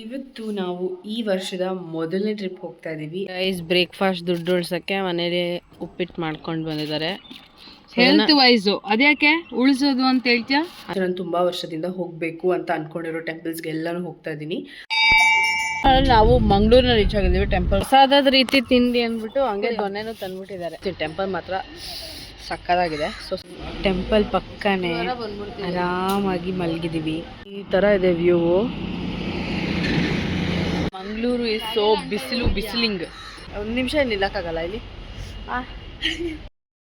ಇವತ್ತು ನಾವು ಈ ವರ್ಷದ ಮೊದಲನೇ ಟ್ರಿಪ್ ಹೋಗ್ತಾ ಇದೀವಿ. ಗೈಸ್ ಬ್ರೇಕ್ಫಾಸ್ಟ್ ದುಡ್ಡು ಉಳ್ಸಕ್ಕೆ ಮನೇಲಿ ಉಪ್ಪಿಟ್ಟು ಮಾಡ್ಕೊಂಡು ಬಂದಿದ್ದಾರೆ. ಹೆಲ್ತ್ ವೈಸು ಅದ್ಯಾಕೆ ಉಳಿಸೋದು ಅಂತ ಹೇಳ್ತೀಯ? ನಾನು ತುಂಬಾ ವರ್ಷದಿಂದ ಹೋಗ್ಬೇಕು ಅಂತ ಅನ್ಕೊಂಡಿರೋ ಟೆಂಪಲ್ಸ್ಗೆ ಎಲ್ಲಾನು ಹೋಗ್ತಾ ಇದೀನಿ. ನಾವು ಮಂಗಳೂರಿನ ರೀಚ್ ಆಗಿದ್ದೀವಿ. ಟೆಂಪಲ್ ಪ್ರಸಾದದ ರೀತಿ ತಿಂಡಿ ಅಂದ್ಬಿಟ್ಟು ಹಂಗೆ ದೊನ್ನೆನೂ ತಂದ್ಬಿಟ್ಟಿದ್ದಾರೆ. ಟೆಂಪಲ್ ಮಾತ್ರ ಸಕ್ಕತ್ತಾಗಿದೆ. ಸೊ ಟೆಂಪಲ್ ಪಕ್ಕನೇ ಆರಾಮಾಗಿ ಮಲಗಿದ್ದೀವಿ. ಈ ಥರ ಇದೆ ವ್ಯೂ. ಮಂಗಳೂರು ಇಸ್ ಸೋ ಬಿಸಿಲಿಂಗ್. ಒಂದು ನಿಮಿಷ ನಿಲ್ಲಕ್ಕಾಗಲ್ಲ ಇಲ್ಲಿ.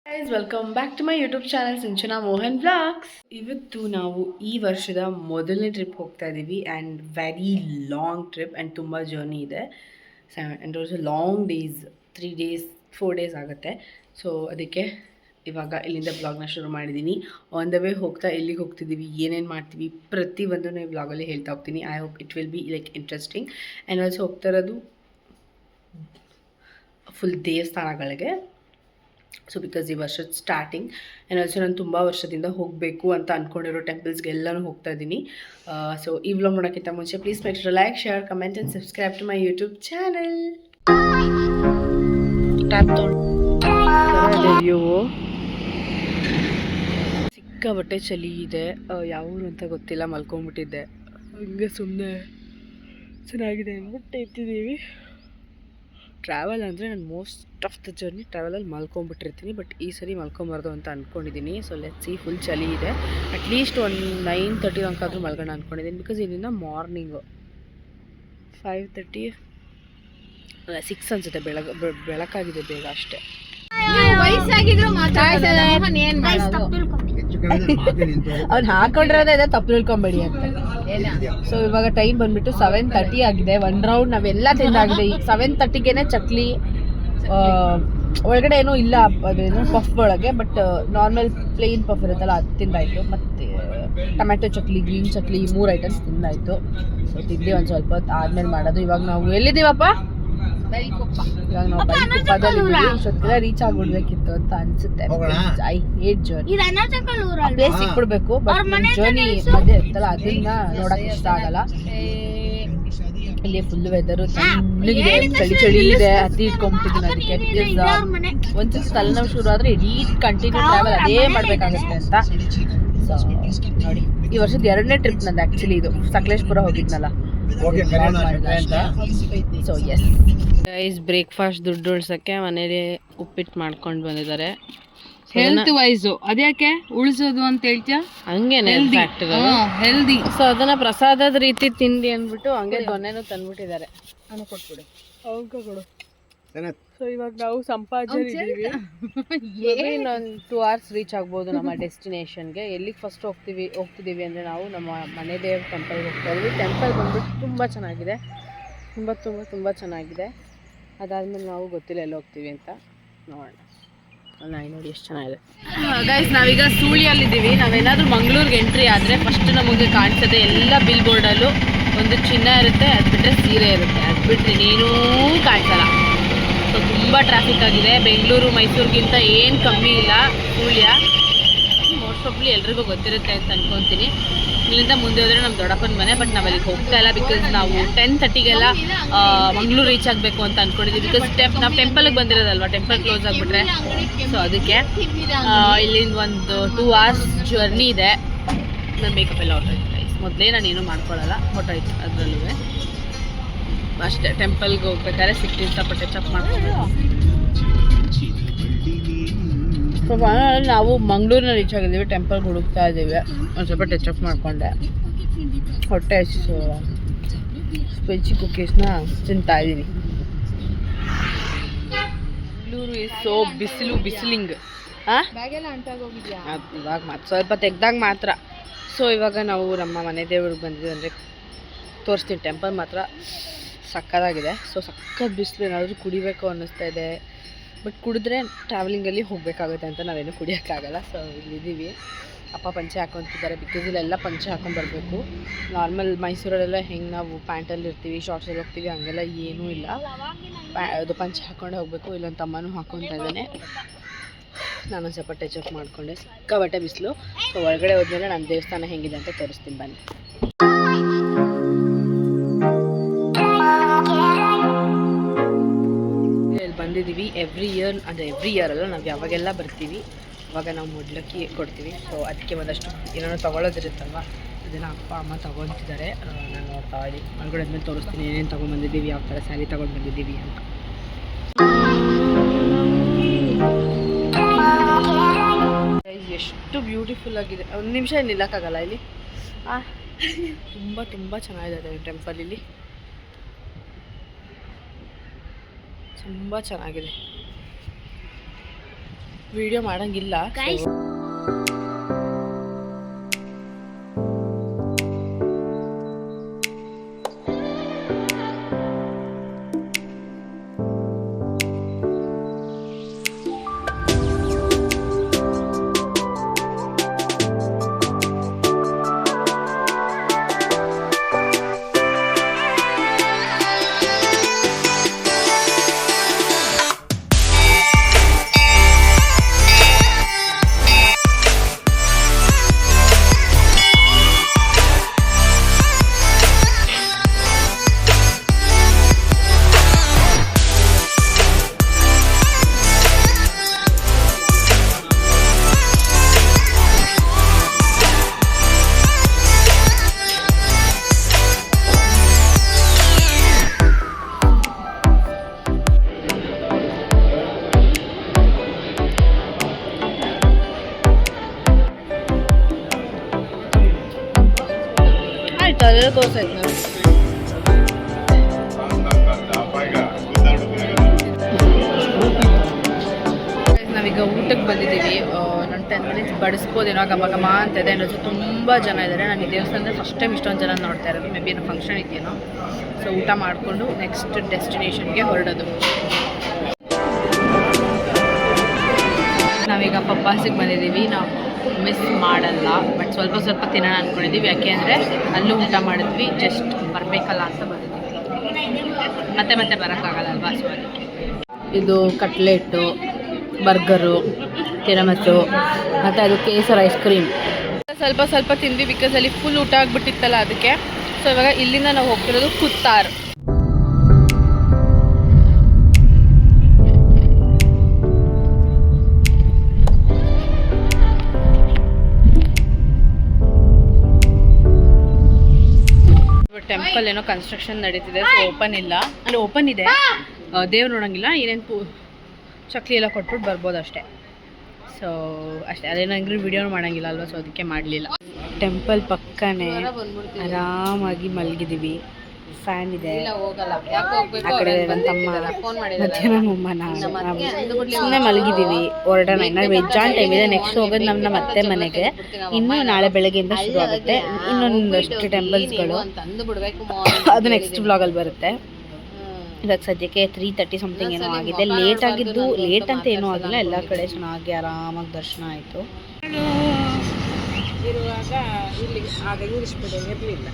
Guys welcome back to my YouTube channel Sinchana Mohan vlogs. ಇವತ್ತು ನಾವು ಈ ವರ್ಷದ ಮೊದಲನೇ ಟ್ರಿಪ್ ಹೋಗ್ತಾ ಇದ್ದೀವಿ and very long trip and ತುಂಬ ಜರ್ನಿ ಇದೆ. And also long days, 3 days 4 days ಆಗುತ್ತೆ. ಸೊ ಅದಕ್ಕೆ ಇವಾಗ ಇಲ್ಲಿಂದ ಬ್ಲಾಗ್ನ ಶುರು ಮಾಡಿದ್ದೀನಿ. ಆನ್ ದ ವೇ ಹೋಗ್ತಾ ಎಲ್ಲಿಗೆ ಹೋಗ್ತಿದ್ದೀವಿ, ಏನೇನು ಮಾಡ್ತೀವಿ, ಪ್ರತಿಯೊಂದನ್ನು ಈ ಬ್ಲಾಗಲ್ಲಿ ಹೇಳ್ತಾ ಹೋಗ್ತೀನಿ. I hope it will be like interesting. And also ಹೋಗ್ತಾ ಇರೋದು ಫುಲ್ ದೇವಸ್ಥಾನಗಳಿಗೆ. ಸೊ ಬಿಕಾಸ್ ಈ ವರ್ಷದ ಸ್ಟಾರ್ಟಿಂಗ್ ಆ್ಯಂಡ್ ಆಲ್ಸೋ ನಾನು ತುಂಬ ವರ್ಷದಿಂದ ಹೋಗಬೇಕು ಅಂತ ಅಂದ್ಕೊಂಡಿರೋ ಟೆಂಪಲ್ಸ್ಗೆ ಎಲ್ಲನೂ ಹೋಗ್ತಾ ಇದ್ದೀನಿ. ಸೊ ಈ ವ್ಲಾಗ್ ನೋಡೋಕ್ಕಿಂತ ಮುಂಚೆ please make sure like, share, comment and subscribe to my YouTube channel. View ಸಿಕ್ಕಾಬಟ್ಟೆ ಚಳಿ ಇದೆ. ಯಾವ ಊರು ಅಂತ ಗೊತ್ತಿಲ್ಲ, ಮಲ್ಕೊಂಡ್ಬಿಟ್ಟಿದ್ದೆ. ಹಂಗೆ ಸುಮ್ಮನೆ ಚೆನ್ನಾಗಿದೆ ಅಂದ್ಬಿಟ್ಟು ಎತ್ತಿದ್ದೀವಿ. ಟ್ರಾವೆಲ್ ಅಂದರೆ ನಾನು ಮೋಸ್ಟ್ ಆಫ್ ದ ಜರ್ನಿ ಟ್ರಾವೆಲಲ್ಲಿ ಮಲ್ಕೊಂಡ್ಬಿಟ್ಟಿರ್ತೀನಿ. ಬಟ್ ಈ ಸರಿ ಮಲ್ಕೊಂಬಾರ್ದು ಅಂತ ಅಂದ್ಕೊಂಡಿದ್ದೀನಿ. So let's see. ಫುಲ್ ಚಳಿ ಇದೆ. ಅಟ್ಲೀಸ್ಟ್ ಒಂದು 9:30 ತನಕಾದ್ರೂ ಮಲ್ಗೋಣ ಅಂದ್ಕೊಂಡಿದ್ದೀನಿ. ಬಿಕಾಸ್ ಇಲ್ಲಿಂದ ಮಾರ್ನಿಂಗು 5:30 ಅಲ್ಲ 6 ಅನಿಸುತ್ತೆ. ಬೆಳಕಾಗಿದೆ ಬೇಗ ಅಷ್ಟೇ. ಅವ್ನು ಹಾಕೊಂಡಿರೋದೇ ಇದೆ, ತಪ್ಪು ತಿಳ್ಕೊಂಬೇಡಿ ಅಂತ. ಸೊ ಇವಾಗ ಟೈಮ್ ಬಂದ್ಬಿಟ್ಟು 7:30 ಆಗಿದೆ. 1 ರೌಂಡ್ ನಾವೆಲ್ಲ ತಿಂದಾಗಿದೆ. ಈಗ 7:30ಗೆನೆ ಚಕ್ಲಿ ಒಳಗಡೆ ಏನೂ ಇಲ್ಲ, ಅದೇನು ಪಫ್ ಒಳಗೆ. ಬಟ್ ನಾರ್ಮಲ್ ಪ್ಲೇನ್ ಪಫ್ ಇರುತ್ತಲ್ಲ ಅದು ತಿಂದಾಯಿತು. ಮತ್ತು tomato chakli, green chakli, 3 items ತಿಂದಾಯಿತು. ಸೊ ತಿಂಡಿ ಒಂದು ಸ್ವಲ್ಪ ಹೊತ್ತು ಆದ್ಮೇಲೆ ಮಾಡೋದು. ಇವಾಗ ನಾವು ಎಲ್ಲಿದ್ದೀವಪ್ಪ? ಇವಾಗ ನಾವು ಬೈಕುಪ್ಪದಲ್ಲಿ ಇಷ್ಟೊತ್ತಿಗೆಲ್ಲ ರೀಚ್ ಆಗ್ಬಿಡ್ಬೇಕಿತ್ತು ಅಂತ ಅನ್ಸುತ್ತೆ. I hate journey. ಪ್ಲೇಸ್ ಸಿಕ್ಬಿಡ್ಬೇಕು, ಬಟ್ ನನ್ನ ಜರ್ನಿ ಮಧ್ಯೆ ಇರ್ತಲ್ಲ ಅದನ್ನ ನೋಡಕ್ ಇಷ್ಟ ಆಗಲ್ಲ. ಇಲ್ಲಿ ಫುಲ್ ವೆದರು ತಣ್ಣಗಿದೆ, ಚಳಿ ಇದೆ. ಹತ್ತಿ ಇಟ್ಕೊಂಡ್ಬಿಟ್ಟಿದ್ದೀನಿ ಅದಕ್ಕೆ. ಒಂದ್ಸತಿ ತಲೆನೋವು ಶುರು ಆದ್ರೆ ಇಡೀ ಕಂಟಿನ್ಯೂ ಟ್ರಾವೆಲ್ ಅದೇ ಮಾಡ್ಬೇಕಾಗುತ್ತೆ ಅಂತ. ಸೊ ನೋಡಿ, ಈ ವರ್ಷದ 2ನೇ ಟ್ರಿಪ್ ನಂದು ಆ್ಯಕ್ಚುಲಿ. ಇದು ಸಕಲೇಶ್ಪುರ ಹೋಗಿದ್ನಲ್ಲ. ಸೊ ಎಸ್ ಗೈಸ್ ಬ್ರೇಕ್ಫಾಸ್ಟ್ ದುಡ್ಡು ಉಳ್ಸಕ್ಕೆ ಮನೇಲಿ ಉಪ್ಪಿಟ್ಟು ಮಾಡ್ಕೊಂಡು ಬಂದಿದ್ದಾರೆ. ಹೆಲ್ತ್ ವೈಸು ಅದ್ಯಾಕೆ ಉಳಿಸೋದು ಅಂತ ಹೇಳ್ತೀಯ? ಹಂಗೇನೆ ಹೆಲ್ದಿ. ಸೊ ಅದನ್ನ ಪ್ರಸಾದದ ರೀತಿ ತಿಂಡಿ ಅಂದ್ಬಿಟ್ಟು ಹಂಗೆ ದೊನ್ನೆನೂ ತಂದ್ಬಿಟ್ಟಿದ್ದಾರೆ. ನಾನು ಕೊಟ್ಬಿಡು. ಅವ್ಕ ಕೊಡು. ಸೊ ಇವಾಗ ನಾವು ಸಂಪಾಜಲ್ಲಿ ಇದ್ದೀವಿ. ಇನ್ನೊಂದು 2 hours ರೀಚ್ ಆಗ್ಬೋದು ನಮ್ಮ ಡೆಸ್ಟಿನೇಷನ್ಗೆ. ಎಲ್ಲಿಗೆ ಫಸ್ಟ್ ಹೋಗ್ತಿದ್ದೀವಿ ಅಂದರೆ ನಾವು ನಮ್ಮ ಮನೆ ದೇವ್ರ ಟೆಂಪಲ್ಗೆ ಹೋಗ್ತಾ ಇದ್ದೀವಿ. ಟೆಂಪಲ್ ಬಂದ್ಬಿಟ್ಟು ತುಂಬ ಚೆನ್ನಾಗಿದೆ, ತುಂಬ ಚೆನ್ನಾಗಿದೆ. ಅದಾದಮೇಲೆ ನಾವು ಗೊತ್ತಿಲ್ಲ ಎಲ್ಲಿ ಹೋಗ್ತೀವಿ ಅಂತ ನೋಡೋಣ. ನೋಡಿ ಎಷ್ಟು ಚೆನ್ನಾಗಿದೆ. ಗೈಸ್ ನಾವೀಗ ಸೂಳಿಯಲ್ಲಿದ್ದೀವಿ. ನಾವೇನಾದರೂ ಮಂಗಳೂರಿಗೆ ಎಂಟ್ರಿ ಆದರೆ ಫಸ್ಟ್ ನಮಗೆ ಕಾಣಿಸೋದೆ ಎಲ್ಲ ಬಿಲ್ ಬೋರ್ಡಲ್ಲೂ ಒಂದು ಚಿನ್ನ ಇರುತ್ತೆ, ಅದು ಬಿಟ್ಟರೆ ಸೀರೆ ಇರುತ್ತೆ. ಅದು ಬಿಟ್ಟರೆ ಇನ್ನೇನೂ ಕಾಣಿಸಲ್ಲ. ಸೊ ತುಂಬ ಟ್ರಾಫಿಕ್ ಆಗಿದೆ. ಬೆಂಗಳೂರು ಮೈಸೂರಿಗಿಂತ ಏನು ಕಮ್ಮಿ ಇಲ್ಲ ಸೂಳ್ಯ. ಮೋಸ್ಟ್ ಆಫ್ಲಿ ಎಲ್ರಿಗೂ ಗೊತ್ತಿರುತ್ತೆ ಅಂತ ಅನ್ಕೊತೀನಿ. ಇಲ್ಲಿಂದ ಮುಂದೆ ಹೋದರೆ ನಮ್ಮ ದೊಡ್ಡಪ್ಪನ ಮನೆ. ಬಟ್ ನಾವು ಅಲ್ಲಿಗೆ ಹೋಗ್ತಾ ಇಲ್ಲ. ಬಿಕಾಸ್ ನಾವು 10:30ಗೆಲ್ಲ ಮಂಗಳೂರು ರೀಚ್ ಆಗಬೇಕು ಅಂತ ಅಂದ್ಕೊಂಡಿದ್ದೀವಿ. ಬಿಕಾಸ್ ನಾವು ಟೆಂಪಲ್ಗೆ ಬಂದಿರೋದಲ್ವ, ಟೆಂಪಲ್ ಕ್ಲೋಸ್ ಆಗಿಬಿಟ್ರೆ. ಸೊ ಅದಕ್ಕೆ ಇಲ್ಲಿಂದ ಒಂದು 2 hours ಜರ್ನಿ ಇದೆ. ನನ್ನ ಮೇಕಪ್ ಎಲ್ಲ ಹೊಟ್ಟೋಯ್ತು ಗೈಸ್. ಮೊದಲೇ ನಾನು ಏನೂ ಮಾಡ್ಕೊಳ್ಳಲ್ಲ, ಹೊಟ್ಟೋಯ್ತು ಅದರಲ್ಲೂ ಅಷ್ಟೇ. ಟೆಂಪಲ್ಗೆ ಹೋಗ್ಬೇಕಾದ್ರೆ ಸಿಕ್ಕಿಷ್ಟಪಟ್ಟೆ ಚಪ್ ಮಾಡ್ಕೊಂಡು ನಾವು ಮಂಗಳೂರಿನ ರೀಚ್ ಆಗಿದ್ದೀವಿ. ಟೆಂಪಲ್ಗೆ ಹುಡುಕ್ತಾ ಇದ್ದೀವಿ. ಒಂದು ಸ್ವಲ್ಪ ಟಚಪ್ ಮಾಡಿಕೊಂಡೆ. ಹೊಟ್ಟೆ ಹಸಿಸು ಸ್ಪೆಚಿ ಕುಕ್ಕೀಸ್ನ ತಿಂತಾ ಇದ್ದೀನಿ. ಮಂಗಳೂರು ಇಸ್ ಸೋ ಬಿಸಿಲಿಂಗ್. ಇವಾಗ ಮಾತ್ರ ಸ್ವಲ್ಪ ತೆಗ್ದಾಗ ಮಾತ್ರ. ಸೊ ಇವಾಗ ನಾವು ನಮ್ಮ ಮನೆ ದೇವ್ರಿಗೆ ಬಂದಿದ್ದೀವಿ. ಅಂದರೆ ತೋರಿಸ್ತೀನಿ. ಟೆಂಪಲ್ ಮಾತ್ರ ಸಕ್ಕತ್ತಾಗಿದೆ. ಸೊ ಸಕ್ಕತ್ ಬಿಸಿಲು. ಏನಾದರೂ ಕುಡಿಬೇಕು ಅನ್ನಿಸ್ತಾ ಇದೆ. ಬಟ್ ಕುಡಿದ್ರೆ ಟ್ರಾವೆಲಿಂಗಲ್ಲಿ ಹೋಗಬೇಕಾಗುತ್ತೆ ಅಂತ ನಾವೇನು ಕುಡಿಯೋಕ್ಕಾಗಲ್ಲ. ಸೊ ಇಲ್ಲಿದ್ದೀವಿ. ಅಪ್ಪ ಪಂಚೆ ಹಾಕೊತಿದ್ದಾರೆ. ಬಿಕಾಸ್ ಇಲ್ಲೆಲ್ಲ ಪಂಚೆ ಹಾಕೊಂಡ್ಬರ್ಬೇಕು. ನಾರ್ಮಲ್ ಮೈಸೂರಲ್ಲೆಲ್ಲ ಹೆಂಗೆ ನಾವು ಪ್ಯಾಂಟಲ್ಲಿ ಇರ್ತೀವಿ, ಶಾರ್ಟ್ಸಲ್ಲಿ ಹೋಗ್ತೀವಿ, ಹಂಗೆಲ್ಲ ಏನೂ ಇಲ್ಲ. ಅದು ಪಂಚೆ ಹಾಕ್ಕೊಂಡೆ ಹೋಗಬೇಕು. ಇಲ್ಲೊಂದು ತಮ್ಮನೂ ಹಾಕ್ಕೊತಾ ಇದ್ದಾನೆ. ನಾನೊಂದು ಸ್ವಲ್ಪ ಟಚಪ್ ಮಾಡಿಕೊಂಡೆ. ಸಿಕ್ಕಾಬಟ್ಟೆ ಬಿಸಿಲು. ಸೊ ಒಳಗಡೆ ಹೋದ್ಮೇಲೆ ನಾನು ದೇವಸ್ಥಾನ ಹೆಂಗಿದೆ ಅಂತ ತೋರಿಸ್ತೀನಿ ಬನ್ನಿ. ಎವ್ರಿ ಇಯರ್ ಅಲ್ಲ, ನಾವು ಯಾವಾಗೆಲ್ಲ ಬರ್ತೀವಿ ಅವಾಗ ನಾವು ಮೊದಲಕ್ಕಿ ಕೊಡ್ತೀವಿ. ಸೊ ಅದಕ್ಕೆ ಒಂದಷ್ಟು ಏನಾದ್ರು ತೊಗೊಳೋದಿರುತ್ತಲ್ವ, ಅದನ್ನು ಅಪ್ಪ ಅಮ್ಮ ತೊಗೊತಿದ್ದಾರೆ. ನಾನು ನೋಡ್ತಾ ಇದ್ದೀನಿ, ಒಳಗಡೆ ಆದ್ಮೇಲೆ ತೋರಿಸ್ತೀನಿ ಏನೇನು ತೊಗೊಂಡ್ಬಂದಿದ್ದೀವಿ, ಯಾವ ಥರ ಸ್ಯಾರಿ ತೊಗೊಂಡು ಬಂದಿದ್ದೀವಿ ಅಂತ. ಎಷ್ಟು ಬ್ಯೂಟಿಫುಲ್ ಆಗಿದೆ, ಒಂದು ನಿಮಿಷ ಇಲ್ಲಿ ನಿಲ್ಲಕ್ಕಾಗಲ್ಲ ಇಲ್ಲಿ. ತುಂಬ ಚೆನ್ನಾಗಿದೆ ಟೆಂಪಲ್ ಇಲ್ಲಿ, ತುಂಬ ಚೆನ್ನಾಗಿದೆ. ವಿಡಿಯೋ ಮಾಡೋಂಗಿಲ್ಲ. ಅದೆಲ್ಲ ತೋರಿಸಾಯ್ತು ನಾನು. ನಾವೀಗ ಊಟಕ್ಕೆ ಬಂದಿದ್ದೀವಿ. ನಾನು 10 ಮಿನಿಟ್ಸ್ ಬಡಿಸ್ಬೋದೇನೋ, ಘಮ ಘಮ ಅಂತಿದೆ. ಅನ್ನೋದು ತುಂಬ ಜನ ಇದ್ದಾರೆ. ನಾನು ಈ ದೇವಸ್ಥಾನದಲ್ಲಿ ಫಸ್ಟ್ ಟೈಮ್ ಇಷ್ಟೊಂದು ಜನ ನೋಡ್ತಾ ಇರೋದು. ಮೇ ಬಿ ಏನೋ ಫಂಕ್ಷನ್ ಇದೆಯೇನೋ. ಸೊ ಊಟ ಮಾಡಿಕೊಂಡು ನೆಕ್ಸ್ಟ್ ಡೆಸ್ಟಿನೇಷನ್ಗೆ ಹೊರಡೋದು. ನಾವೀಗ ಪಪ್ಪಾಸಿಗೆ ಬಂದಿದ್ದೀವಿ. ನಾವು ಮಿಸ್ ಮಾಡಲ್ಲ, ಬಟ್ ಸ್ವಲ್ಪ ತಿನ್ನೋಣ ಅಂದ್ಕೊಂಡಿದ್ದೀವಿ. ಯಾಕೆ ಅಂದರೆ ಅಲ್ಲೂ ಊಟ ಮಾಡಿದ್ವಿ, ಜಸ್ಟ್ ಬರಬೇಕಲ್ಲ ಅಂತ ಬಂದಿದ್ದೀವಿ. ಮತ್ತೆ ಬರೋಕ್ಕಾಗಲ್ಲ ಅಲ್ವಾ, ಸೊ ಅದಕ್ಕೆ. ಇದು ಕಟ್ಲೆಟ್ಟು, ಬರ್ಗರು, ತಿರಮಸು ಮತ್ತು ಅದು ಕೇಸರ್ ಐಸ್ ಕ್ರೀಮ್ ಸ್ವಲ್ಪ ತಿಂದ್ವಿ, ಬಿಕಾಸ್ ಅಲ್ಲಿ ಫುಲ್ ಊಟ ಆಗಿಬಿಟ್ಟಿತ್ತಲ್ಲ ಅದಕ್ಕೆ. ಸೊ ಇವಾಗ ಇಲ್ಲಿಂದ ನಾವು ಹೋಗ್ತಿರೋದು ಕುತ್ತಾರ್. ಟೆಂಪಲ್ ಏನೋ ಕನ್ಸ್ಟ್ರಕ್ಷನ್ ನಡೀತಿದೆ, ಸೊ ಓಪನ್ ಇಲ್ಲ, ಅಂದರೆ ಓಪನ್ ಇದೆ, ದೇವ್ರು ನೋಡೋಂಗಿಲ್ಲ. ಏನೇನು ಚಕ್ಲಿ ಎಲ್ಲ ಕೊಟ್ಬಿಟ್ಟು ಬರ್ಬೋದು ಅಷ್ಟೇ. ಸೊ ಅಷ್ಟೇ, ಅದೇನೋ ಹಂಗ್ರಿ ವಿಡಿಯೋನು ಮಾಡೋಂಗಿಲ್ಲ ಅಲ್ವಾ, ಸೊ ಅದಕ್ಕೆ ಮಾಡಲಿಲ್ಲ. ಟೆಂಪಲ್ ಪಕ್ಕನೇ ಆರಾಮಾಗಿ ಮಲಗಿದ್ದೀವಿ. ಫ್ಯಾನ್ ಇದೆ, ಆ ಕಡೆ ನನ್ನ ತಮ್ಮ ಮತ್ತು ನಮ್ಮಮ್ಮ ನಾವು ಸುಮ್ಮನೆ ಮಲಗಿದ್ದೀವಿ. ಹೊರಡೋಣ, ಇನ್ನು ವೆಜ್ಜಾನ್ ಟೈಮ್ ಇದೆ. ನೆಕ್ಸ್ಟ್ ಹೋಗೋದು ನಮ್ಮ ಮತ್ತೆ ಮನೆಗೆ. ಇನ್ನು ನಾಳೆ ಬೆಳಗ್ಗೆಯಿಂದ ಶುರು ಆಗುತ್ತೆ ಇನ್ನೊಂದಷ್ಟು ಟೆಂಪಲ್ಸ್ಗಳು, ಅದು ನೆಕ್ಸ್ಟ್ ವ್ಲಾಗಲ್ಲಿ ಬರುತ್ತೆ. ಇವಾಗ ಸದ್ಯಕ್ಕೆ 3:30 ಸಮಥಿಂಗ್ ಏನೋ ಆಗಿದೆ. ಲೇಟ್ ಅಂತ ಏನೂ ಆಗಿಲ್ಲ, ಎಲ್ಲ ಕಡೆ ಚೆನ್ನಾಗಿ ಆರಾಮಾಗಿ ದರ್ಶನ ಆಯಿತು. ಇರುವಾಗ ಇಲ್ಲಿ ಆಗ ಇಂಗ್ಲೀಷ್ ಮೀಡಿಯಂ ಇರಲಿಲ್ಲ.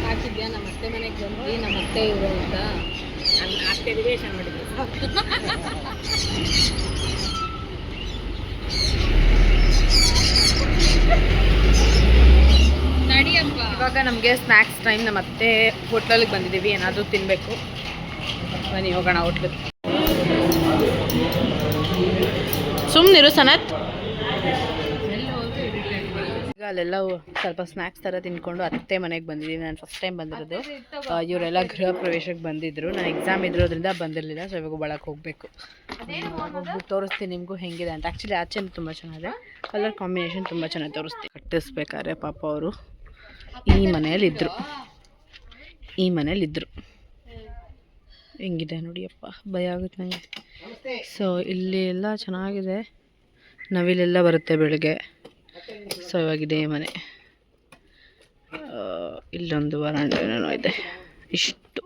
ಹಾಕಿದ್ಯಾ ನಮ್ಮ ಅತ್ತೆ ಮನೆಗೆ ಬಂದು ನಮ್ಮ ಅತ್ತೆ ಇವರು ಅಂತ ನನ್ನ ಅತ್ತೆ ರಿಲೇಷನ್ ಮಾಡಿದ್ರು. ಇವಾಗ ನಮಗೆ ಸ್ನ್ಯಾಕ್ಸ್ ಟೈಮ್. ನಮ್ಮ ಅತ್ತೆ ಹೋಟ್ಲಲ್ಲಿಗೆ ಬಂದಿದ್ದೀವಿ, ಏನಾದರೂ ತಿನ್ನಬೇಕು. ಬನ್ನಿ ಹೋಗೋಣ ಹೋಟ್ಲಿಗೆ. ಸುಮ್ಮನಿರು ಸನತ್. ಈಗ ಅಲ್ಲೆಲ್ಲ ಸ್ವಲ್ಪ ಸ್ನ್ಯಾಕ್ಸ್ ಥರ ತಿನ್ಕೊಂಡು ಅತ್ತೆ ಮನೆಗೆ ಬಂದಿದ್ದೀವಿ. ನಾನು ಫಸ್ಟ್ ಟೈಮ್ ಬಂದಿರೋದು. ಇವರೆಲ್ಲ ಗೃಹ ಪ್ರವೇಶಕ್ಕೆ ಬಂದಿದ್ದರು. ನಾನು ಎಕ್ಸಾಮ್ ಇದ್ರೋದ್ರಿಂದ ಬಂದಿರಲಿಲ್ಲ. ಸೊ ಇವಾಗ ಒಳಗೆ ಹೋಗಬೇಕು, ಹೋಗ್ಬಿಟ್ಟು ತೋರಿಸ್ತೀನಿ ನಿಮಗೂ ಹೆಂಗಿದೆ ಅಂತ. ಆ್ಯಕ್ಚುಲಿ ಆಚೆ ತುಂಬ ಚೆನ್ನಾಗಿದೆ, ಕಲರ್ ಕಾಂಬಿನೇಷನ್ ತುಂಬ ಚೆನ್ನಾಗಿ ತೋರಿಸ್ತೀನಿ. ಕಟ್ಟಿಸ್ಬೇಕಾದ್ರೆ ಪಾಪ ಅವರು ಈ ಮನೆಯಲ್ಲಿದ್ದರು. ಹೆಂಗಿದೆ ನೋಡಿಯಪ್ಪ, ಭಯ ಆಗುತ್ತೆ ನನಗೆ. ಸೊ ಇಲ್ಲಿ ಎಲ್ಲ ಚೆನ್ನಾಗಿದೆ, ನವಿಲೆಲ್ಲ ಬರುತ್ತೆ ಬೆಳಗ್ಗೆ. ಸೊ ಇವಾಗಿದೆ ಮನೆ. ಇಲ್ಲೊಂದು ವರಾಂಡ ಏನೋ ಇದೆ. ಇಷ್ಟು